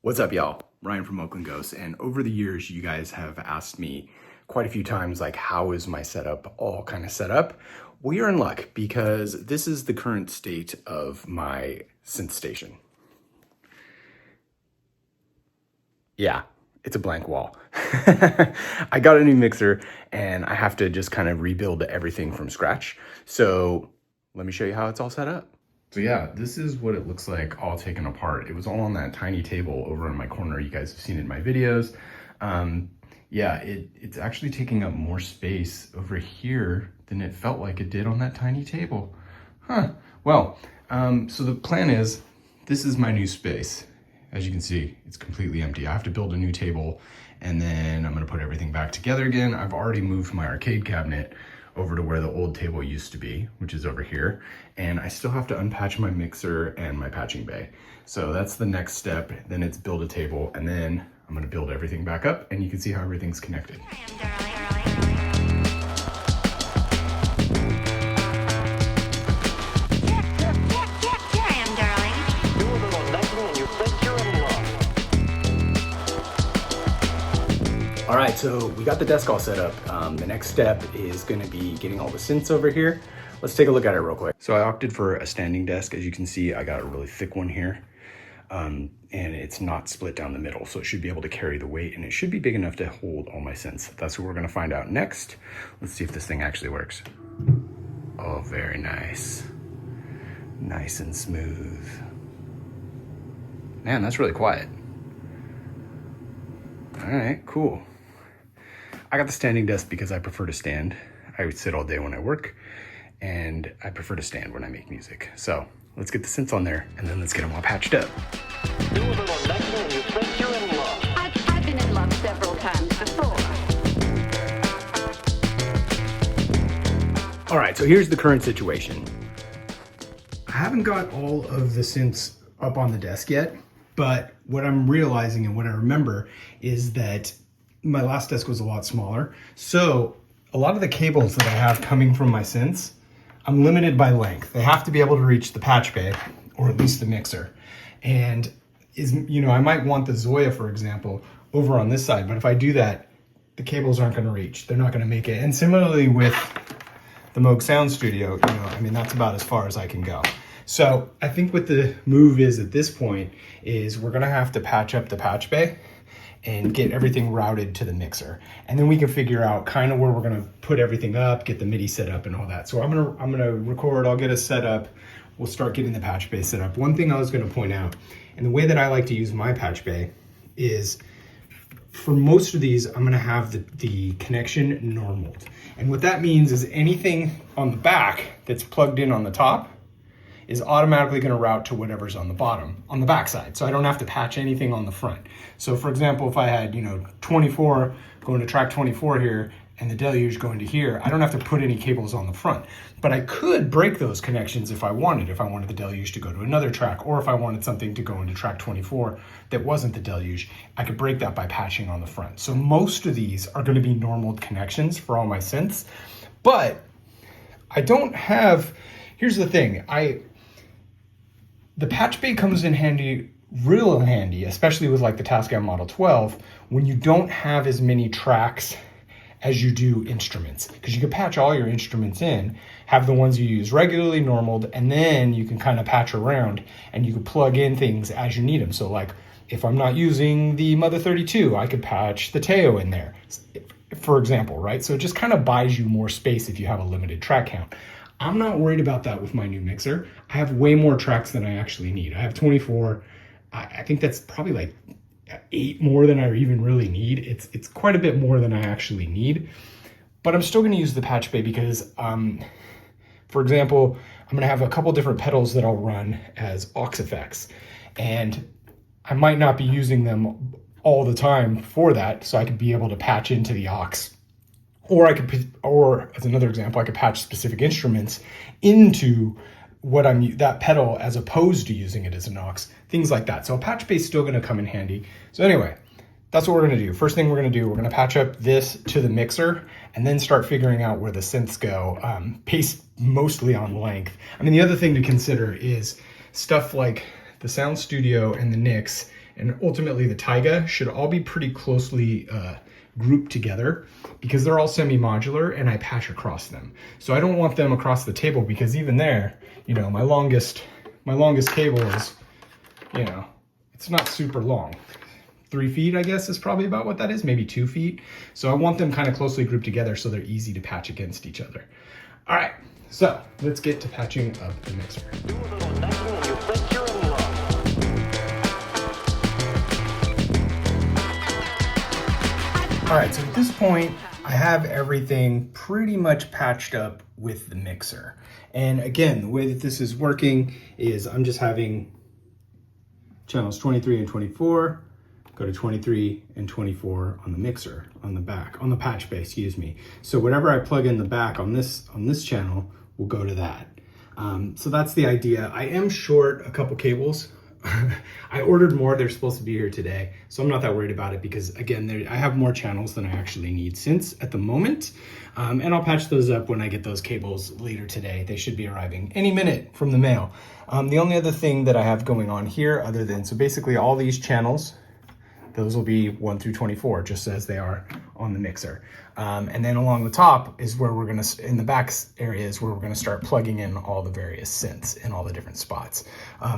What's up, y'all? Ryan from Oakland Ghosts, and over the years, you guys have asked me quite a few times, like, how is my setup all kind of set up? Well, you're in luck because this is the current state of my Synth Station. Yeah, it's a blank wall. I got a new mixer and I have to just kind of rebuild everything from scratch. So let me show you how it's all set up. So yeah, this is what it looks like all taken apart. It was all on that tiny table over in my corner. You guys have seen it in my videos. Yeah, it's actually taking up more space over here than it felt like it did on that tiny table. Huh, well, so the plan is, this is my new space. As you can see, it's completely empty. I have to build a new table and then I'm gonna put everything back together again. I've already moved my arcade cabinet over to where the old table used to be, which is over here. And I still have to unpatch my mixer and my patching bay. So that's the next step. Then it's build a table, and then I'm gonna build everything back up and you can see how everything's connected. All right, so we got the desk all set up. The next step is gonna be getting all the synths over here. Let's take a look at it real quick. So I opted for a standing desk. As you can see, I got a really thick one here. And it's not split down the middle, so it should be able to carry the weight, and it should be big enough to hold all my synths. That's what we're gonna find out next. Let's see if this thing actually works. Oh, very nice. Nice and smooth. Man, that's really quiet. All right, cool. I got the standing desk because I prefer to stand. I would sit all day when I work, and I prefer to stand when I make music. So let's get the synths on there, and then let's get them all patched up. Do a little necking and you think you're in love. I've been in love several times before. All right, so here's the current situation. I haven't got all of the synths up on the desk yet, but what I'm realizing and what I remember is that my last desk was a lot smaller. So a lot of the cables that I have coming from my synths, I'm limited by length. They have to be able to reach the patch bay, or at least the mixer. And I might want the Zoya, for example, over on this side, but if I do that, the cables aren't gonna reach. They're not gonna make it. And similarly with the Moog Sound Studio, that's about as far as I can go. So I think what the move is at this point is we're gonna have to patch up the patch bay and get everything routed to the mixer. And then we can figure out kind of where we're gonna put everything up, get the MIDI set up and all that. So I'm gonna record, I'll get us set up. We'll start getting the patch bay set up. One thing I was gonna point out, and the way that I like to use my patch bay is, for most of these, I'm gonna have the connection normaled. And what that means is anything on the back that's plugged in on the top is automatically gonna route to whatever's on the bottom, on the back side. So I don't have to patch anything on the front. So for example, if I had 24 going to track 24 here and the deluge going to here, I don't have to put any cables on the front. But I could break those connections if I wanted the deluge to go to another track, or if I wanted something to go into track 24 that wasn't the deluge, I could break that by patching on the front. So most of these are gonna be normaled connections for all my synths, but I don't have, here's the thing, the patch bay comes in handy, real handy, especially with like the Tascam Model 12, when you don't have as many tracks as you do instruments, because you can patch all your instruments in, have the ones you use regularly normaled, and then you can kind of patch around and you can plug in things as you need them. So like if I'm not using the Mother 32, I could patch the Teo in there, for example, right? So it just kind of buys you more space if you have a limited track count. I'm not worried about that with my new mixer. I have way more tracks than I actually need. I have 24. I think that's probably like 8 more than I even really need. It's quite a bit more than I actually need, but I'm still gonna use the patch bay because, for example, I'm gonna have a couple different pedals that I'll run as aux effects, and I might not be using them all the time for that, so I could be able to patch into the aux. Or as another example, I could patch specific instruments into that pedal as opposed to using it as an aux, things like that. So a patch bay is still gonna come in handy. So anyway, that's what we're gonna do. First thing we're gonna do, we're gonna patch up this to the mixer and then start figuring out where the synths go, based mostly on length. The other thing to consider is stuff like the Sound Studio and the Nix and ultimately the Taiga should all be pretty closely grouped together because they're all semi-modular and I patch across them. So I don't want them across the table because even there, you know, my longest cable is, you know, it's not super long. 3 feet, I guess, is probably about what that is, maybe 2 feet. So I want them kind of closely grouped together so they're easy to patch against each other. All right, so let's get to patching up the mixer. Do a little necking and you think you're in love. All right, so at this point, I have everything pretty much patched up with the mixer. And again, the way that this is working is I'm just having channels 23 and 24, go to 23 and 24 on the mixer, on the back, on the patch bay, excuse me. So whatever I plug in the back on this channel will go to that. So that's the idea. I am short a couple cables. I ordered more, they're supposed to be here today. So I'm not that worried about it because again, I have more channels than I actually need synths at the moment. And I'll patch those up when I get those cables later today. They should be arriving any minute from the mail. The only other thing that I have going on here other than, so basically all these channels, those will be 1 through 24, just as they are on the mixer. And then along the top is where we're gonna, in the back area is where we're gonna start plugging in all the various synths in all the different spots.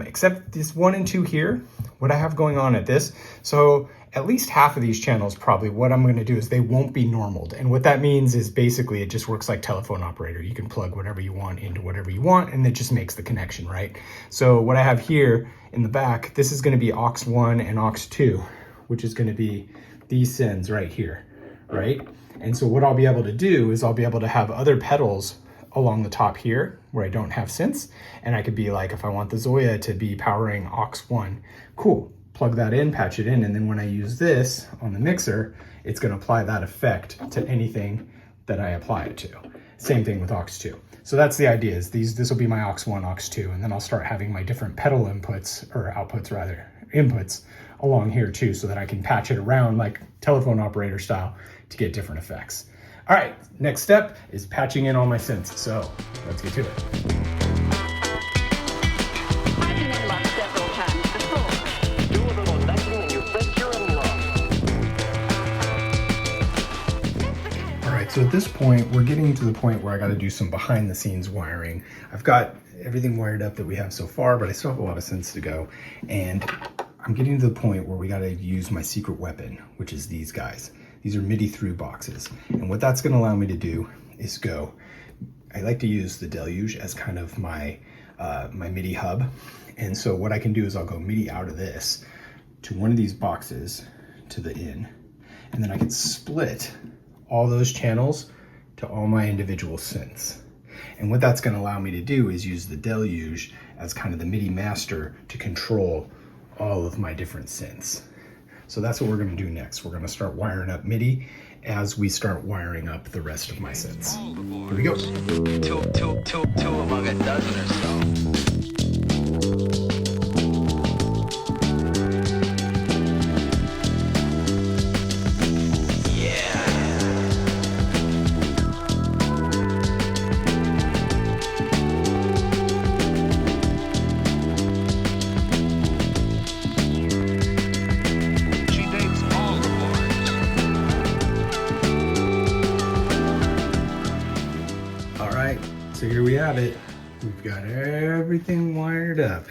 Except this 1 and 2 here, what I have going on at this, so at least half of these channels probably, what I'm gonna do is they won't be normaled. And what that means is basically it just works like telephone operator. You can plug whatever you want into whatever you want and it just makes the connection, right? So what I have here in the back, this is gonna be aux 1 and aux 2. Which is going to be these sends right here, right? And so what I'll be able to do is I'll be able to have other pedals along the top here where I don't have synths. And I could be like, if I want the Zoya to be powering aux 1, cool, plug that in, patch it in. And then when I use this on the mixer, it's going to apply that effect to anything that I apply it to. Same thing with aux 2. So that's the idea is this will be my aux 1, aux 2, and then I'll start having my different pedal inputs, or outputs rather, inputs along here too, so that I can patch it around like telephone operator style to get different effects. All right, next step is patching in all my synths. So let's get to it. I've been in love several times before. Do a little necking and you think you're in love. All right, so at this point, we're getting to the point where I got to do some behind the scenes wiring. I've got everything wired up that we have so far, but I still have a lot of synths to go. And I'm getting to the point where we got to use my secret weapon, which is these guys. These are MIDI through boxes. And what that's going to allow me to do is go, I like to use the Deluge as kind of my my MIDI hub. And so what I can do is I'll go MIDI out of this to one of these boxes to the in, and then I can split all those channels to all my individual synths. And what that's going to allow me to do is use the Deluge as kind of the MIDI master to control all of my different synths. So that's what we're going to do next. We're going to start wiring up MIDI as we start wiring up the rest of my synths. Here we go. Two among a dozen or so. So here we have it. We've got everything wired up,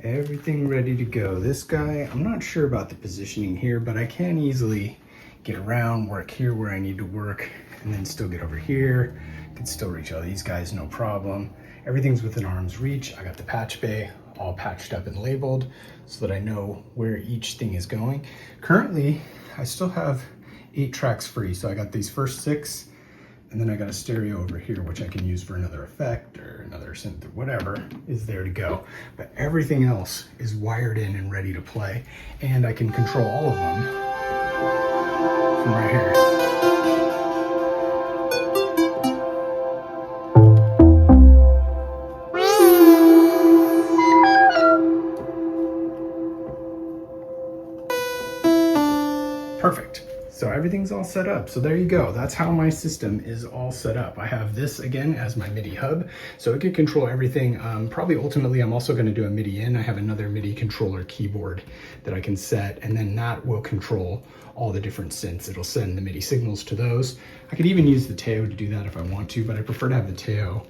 everything ready to go. This guy, I'm not sure about the positioning here, but I can easily get around, work here where I need to work, and then still get over here. Can still reach all these guys, no problem. Everything's within arm's reach. I got the patch bay all patched up and labeled so that I know where each thing is going. Currently, I still have 8 tracks free. So I got these first 6, and then I got a stereo over here, which I can use for another effect or another synth or whatever is there to go. But everything else is wired in and ready to play. And I can control all of them from right here. Perfect. So everything's all set up. So there you go. That's how my system is all set up. I have this again as my MIDI hub, so it can control everything. Probably ultimately, I'm also going to do a MIDI in. I have another MIDI controller keyboard that I can set, and then that will control all the different synths. It'll send the MIDI signals to those. I could even use the Teo to do that if I want to, but I prefer to have the Teo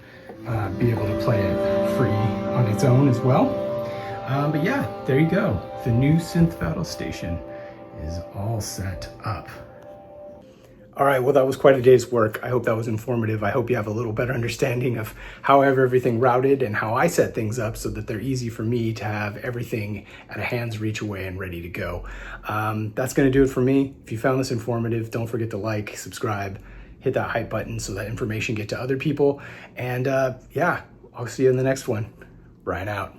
be able to play it free on its own as well. But yeah, there you go. The new Synth Battle Station is all set up. All right, well, that was quite a day's work. I hope that was informative. I hope you have a little better understanding of how I have everything routed and how I set things up so that they're easy for me to have everything at a hand's reach away and ready to go. That's gonna do it for me. If you found this informative, don't forget to like, subscribe, hit that hype button so that information get to other people. And yeah, I'll see you in the next one. Brian out.